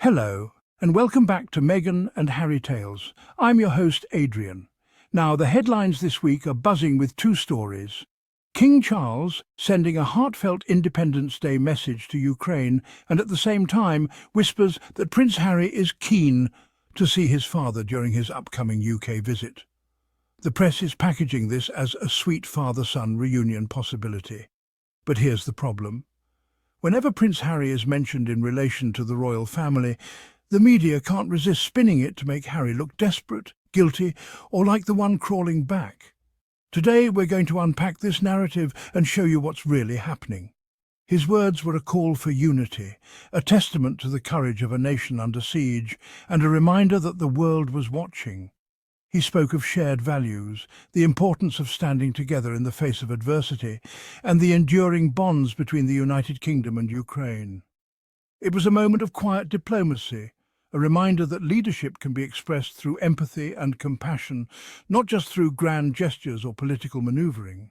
Hello, and welcome back to Meghan and Harry Tales. I'm your host, Adrian. Now, the headlines this week are buzzing with two stories. King Charles sending a heartfelt Independence Day message to Ukraine and at the same time whispers that Prince Harry is keen to see his father during his upcoming UK visit. The press is packaging this as a sweet father-son reunion possibility. But here's the problem. Whenever Prince Harry is mentioned in relation to the royal family, the media can't resist spinning it to make Harry look desperate, guilty, or like the one crawling back. Today we're going to unpack this narrative and show you what's really happening. His words were a call for unity, a testament to the courage of a nation under siege, and a reminder that the world was watching. He spoke of shared values, the importance of standing together in the face of adversity, and the enduring bonds between the United Kingdom and Ukraine. It was a moment of quiet diplomacy, a reminder that leadership can be expressed through empathy and compassion, not just through grand gestures or political manoeuvring.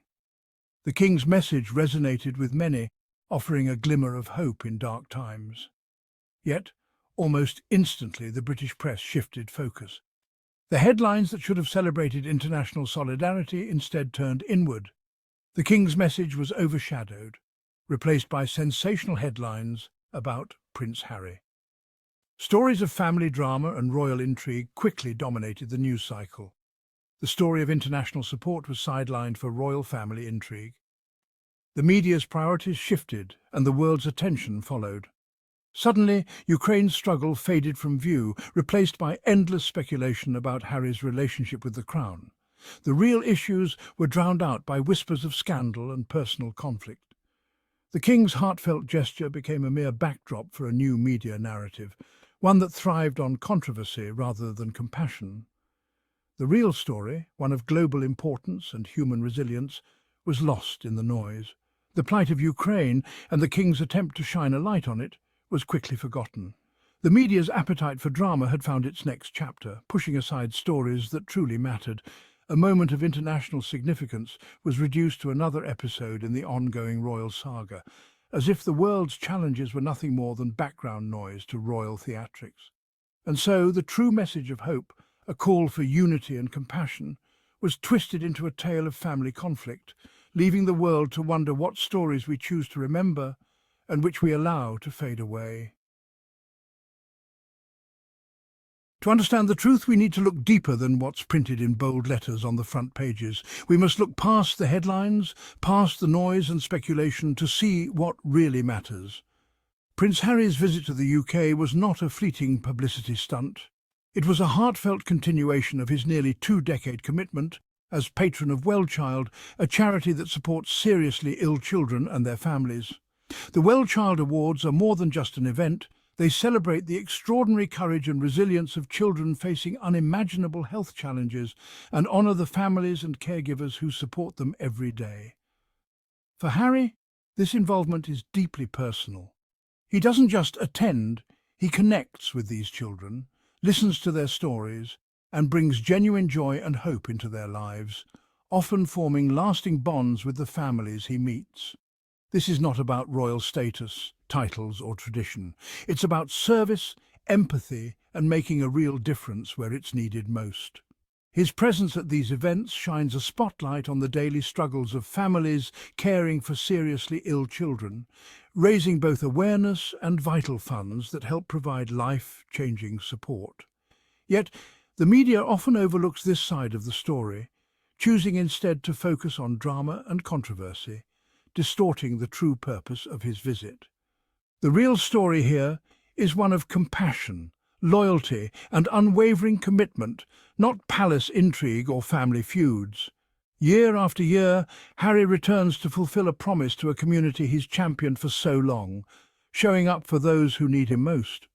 The King's message resonated with many, offering a glimmer of hope in dark times. Yet, almost instantly, the British press shifted focus. The headlines that should have celebrated international solidarity instead turned inward. The King's message was overshadowed, replaced by sensational headlines about Prince Harry. Stories of family drama and royal intrigue quickly dominated the news cycle. The story of international support was sidelined for royal family intrigue. The media's priorities shifted and the world's attention followed. Suddenly, Ukraine's struggle faded from view, replaced by endless speculation about Harry's relationship with the crown. The real issues were drowned out by whispers of scandal and personal conflict. The King's heartfelt gesture became a mere backdrop for a new media narrative, one that thrived on controversy rather than compassion. The real story, one of global importance and human resilience, was lost in the noise. The plight of Ukraine and the King's attempt to shine a light on it was quickly forgotten. The media's appetite for drama had found its next chapter, pushing aside stories that truly mattered. A moment of international significance was reduced to another episode in the ongoing royal saga, as if the world's challenges were nothing more than background noise to royal theatrics. And so the true message of hope, a call for unity and compassion, was twisted into a tale of family conflict, leaving the world to wonder what stories we choose to remember and which we allow to fade away. To understand the truth, we need to look deeper than what's printed in bold letters on the front pages. We must look past the headlines, past the noise and speculation to see what really matters. Prince Harry's visit to the UK was not a fleeting publicity stunt. It was a heartfelt continuation of his nearly two-decade commitment as patron of WellChild, a charity that supports seriously ill children and their families. The WellChild Awards are more than just an event. They celebrate the extraordinary courage and resilience of children facing unimaginable health challenges and honour the families and caregivers who support them every day. For Harry, this involvement is deeply personal. He doesn't just attend, he connects with these children, listens to their stories, and brings genuine joy and hope into their lives, often forming lasting bonds with the families he meets. This is not about royal status, titles or tradition. It's about service, empathy, and making a real difference where it's needed most. His presence at these events shines a spotlight on the daily struggles of families caring for seriously ill children, raising both awareness and vital funds that help provide life-changing support. Yet, the media often overlooks this side of the story, choosing instead to focus on drama and controversy, distorting the true purpose of his visit. The real story here is one of compassion, loyalty, and unwavering commitment, not palace intrigue or family feuds. Year after year, Harry returns to fulfill a promise to a community he's championed for so long, showing up for those who need him most.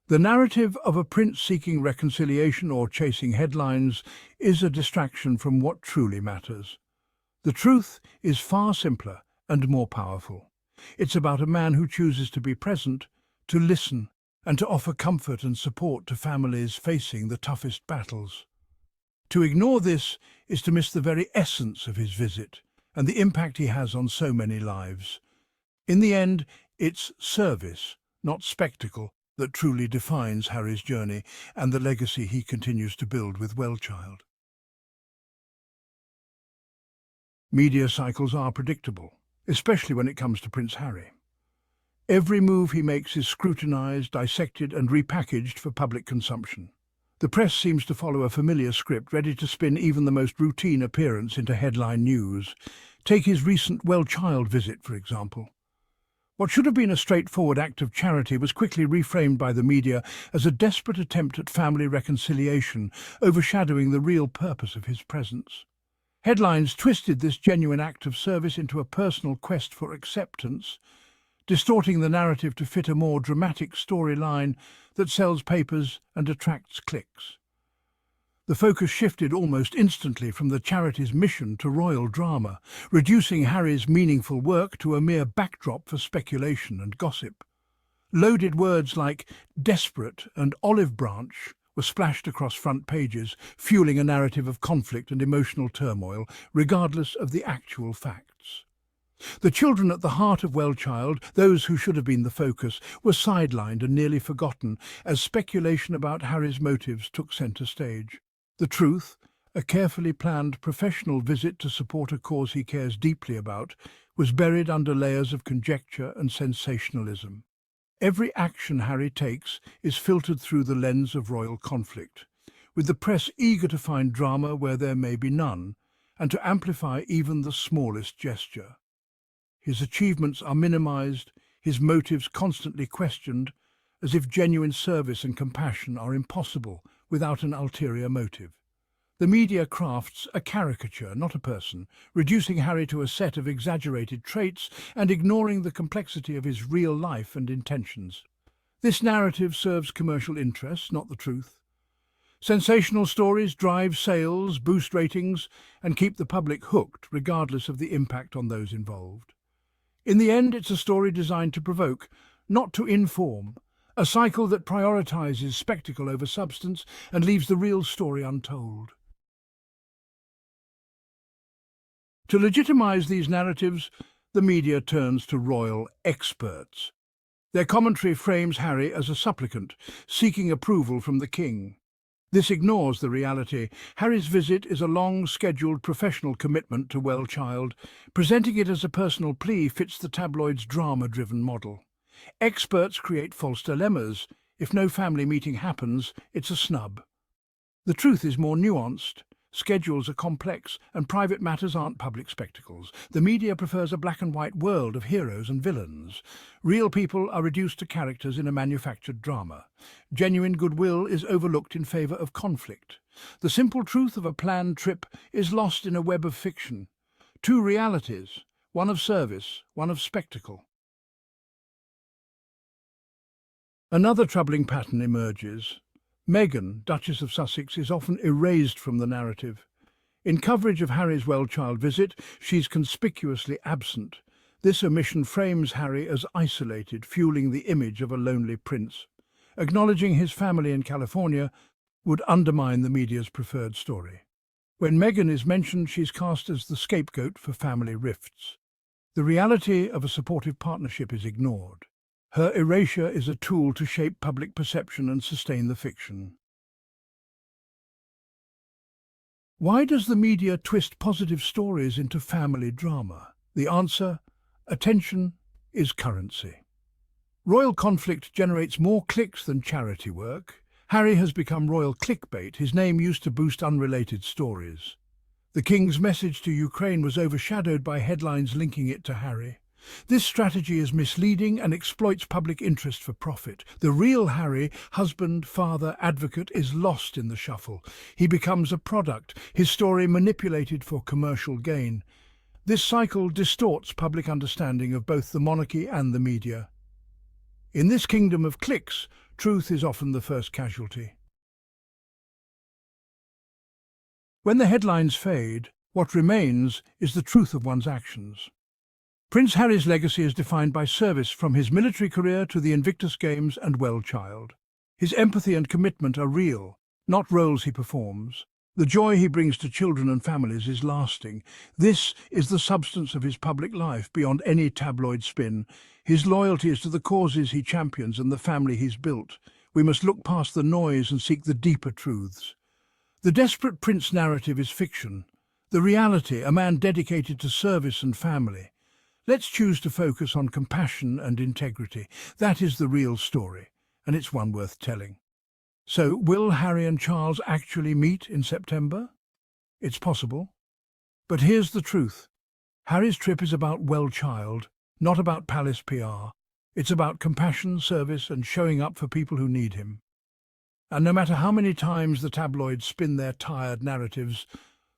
The narrative of a prince seeking reconciliation or chasing headlines is a distraction from what truly matters. The truth is far simpler and more powerful. It's about a man who chooses to be present, to listen, and to offer comfort and support to families facing the toughest battles. To ignore this is to miss the very essence of his visit and the impact he has on so many lives. In the end, it's service, not spectacle, that truly defines Harry's journey and the legacy he continues to build with WellChild. Media cycles are predictable, especially when it comes to Prince Harry. Every move he makes is scrutinised, dissected and repackaged for public consumption. The press seems to follow a familiar script, ready to spin even the most routine appearance into headline news. Take his recent WellChild visit, for example. What should have been a straightforward act of charity was quickly reframed by the media as a desperate attempt at family reconciliation, overshadowing the real purpose of his presence. Headlines twisted this genuine act of service into a personal quest for acceptance, distorting the narrative to fit a more dramatic storyline that sells papers and attracts clicks. The focus shifted almost instantly from the charity's mission to royal drama, reducing Harry's meaningful work to a mere backdrop for speculation and gossip. Loaded words like desperate and olive branch were splashed across front pages, fueling a narrative of conflict and emotional turmoil, regardless of the actual facts. The children at the heart of WellChild, those who should have been the focus, were sidelined and nearly forgotten as speculation about Harry's motives took centre stage. The truth, a carefully planned professional visit to support a cause he cares deeply about, was buried under layers of conjecture and sensationalism. Every action Harry takes is filtered through the lens of royal conflict, with the press eager to find drama where there may be none, and to amplify even the smallest gesture. His achievements are minimised, his motives constantly questioned, as if genuine service and compassion are impossible without an ulterior motive. The media crafts a caricature, not a person, reducing Harry to a set of exaggerated traits and ignoring the complexity of his real life and intentions. This narrative serves commercial interests, not the truth. Sensational stories drive sales, boost ratings, and keep the public hooked, regardless of the impact on those involved. In the end, it's a story designed to provoke, not to inform, a cycle that prioritizes spectacle over substance and leaves the real story untold. To legitimize these narratives, the media turns to royal experts. Their commentary frames Harry as a supplicant, seeking approval from the king. This ignores the reality. Harry's visit is a long-scheduled professional commitment to WellChild. Presenting it as a personal plea fits the tabloid's drama-driven model. Experts create false dilemmas. If no family meeting happens, it's a snub. The truth is more nuanced. Schedules are complex, and private matters aren't public spectacles. The media prefers a black-and-white world of heroes and villains. Real people are reduced to characters in a manufactured drama. Genuine goodwill is overlooked in favour of conflict. The simple truth of a planned trip is lost in a web of fiction. Two realities, one of service, one of spectacle. Another troubling pattern emerges. Meghan, Duchess of Sussex, is often erased from the narrative. In coverage of Harry's WellChild visit, she's conspicuously absent. This omission frames Harry as isolated, fueling the image of a lonely prince. Acknowledging his family in California would undermine the media's preferred story. When Meghan is mentioned, she's cast as the scapegoat for family rifts. The reality of a supportive partnership is ignored. Her erasure is a tool to shape public perception and sustain the fiction. Why does the media twist positive stories into family drama? The answer: attention is currency. Royal conflict generates more clicks than charity work. Harry has become royal clickbait. His name used to boost unrelated stories. The King's message to Ukraine was overshadowed by headlines linking it to Harry. This strategy is misleading and exploits public interest for profit. The real Harry, husband, father, advocate, is lost in the shuffle. He becomes a product, his story manipulated for commercial gain. This cycle distorts public understanding of both the monarchy and the media. In this kingdom of clicks, truth is often the first casualty. When the headlines fade, what remains is the truth of one's actions. Prince Harry's legacy is defined by service from his military career to the Invictus Games and WellChild. His empathy and commitment are real, not roles he performs. The joy he brings to children and families is lasting. This is the substance of his public life, beyond any tabloid spin. His loyalty is to the causes he champions and the family he's built. We must look past the noise and seek the deeper truths. The desperate prince narrative is fiction. The reality, a man dedicated to service and family. Let's choose to focus on compassion and integrity. That is the real story, and it's one worth telling. So, will Harry and Charles actually meet in September? It's possible. But here's the truth. Harry's trip is about WellChild, not about palace PR. It's about compassion, service, and showing up for people who need him. And no matter how many times the tabloids spin their tired narratives,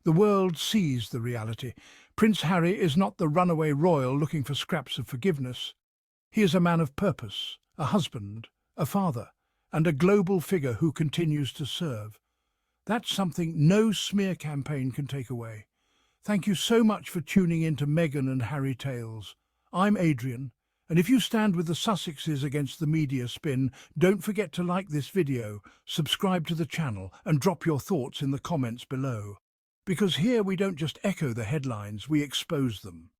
the world sees the reality. Prince Harry is not the runaway royal looking for scraps of forgiveness. He is a man of purpose, a husband, a father, and a global figure who continues to serve. That's something no smear campaign can take away. Thank you so much for tuning in to Meghan and Harry Tales. I'm Adrian, and if you stand with the Sussexes against the media spin, don't forget to like this video, subscribe to the channel, and drop your thoughts in the comments below. Because here we don't just echo the headlines, we expose them.